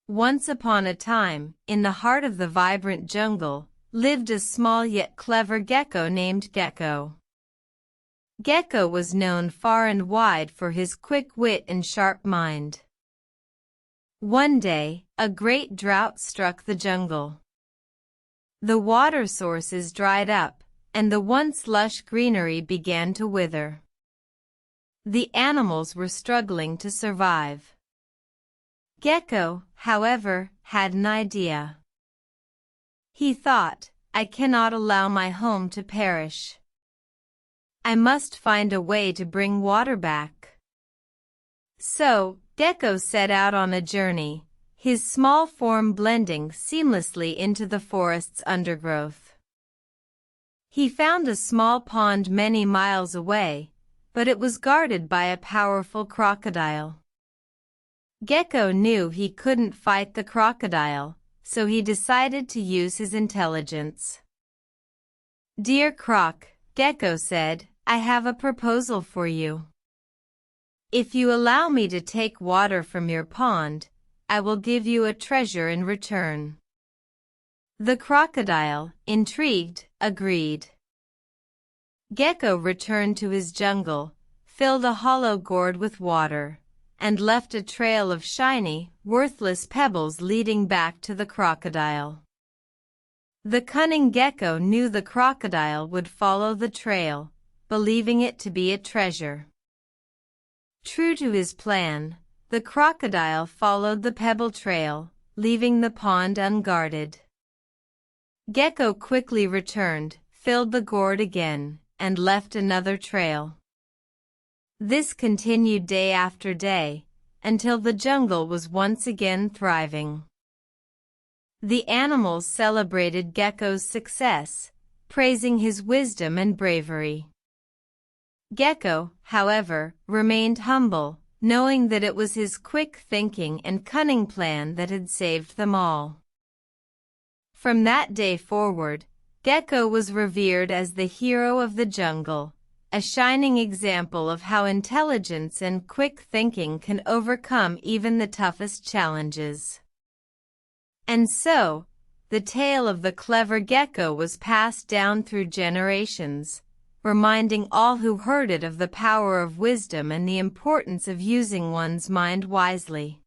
Once upon a time, in the heart of the vibrant jungle, lived a small yet clever gecko named Gecko. Gecko was known far and wide for his quick wit and sharp mind. One day, a great drought struck the jungle. The water sources dried up, and the once lush greenery began to wither. The animals were struggling to survive. Gecko, however, had an idea. He thought, I cannot allow my home to perish. I must find a way to bring water back. So, Gecko set out on a journey, his small form blending seamlessly into the forest's undergrowth. He found a small pond many miles away, but it was guarded by a powerful crocodile. Gecko knew he couldn't fight the crocodile, so he decided to use his intelligence. "Dear Croc," Gecko said, "I have a proposal for you. If you allow me to take water from your pond, I will give you a treasure in return." The crocodile, intrigued, agreed. Gecko returned to his jungle, filled a hollow gourd with water, and left a trail of shiny, worthless pebbles leading back to the crocodile. The cunning Gecko knew the crocodile would follow the trail, believing it to be a treasure. True to his plan, the crocodile followed the pebble trail, leaving the pond unguarded. Gecko quickly returned, filled the gourd again, and left another trail. This continued day after day, until the jungle was once again thriving. The animals celebrated Gecko's success, praising his wisdom and bravery. Gecko, however, remained humble, knowing that it was his quick thinking and cunning plan that had saved them all. From that day forward, Gecko was revered as the hero of the jungle, a shining example of how intelligence and quick thinking can overcome even the toughest challenges. And so, the tale of the clever Gecko was passed down through generations, reminding all who heard it of the power of wisdom and the importance of using one's mind wisely.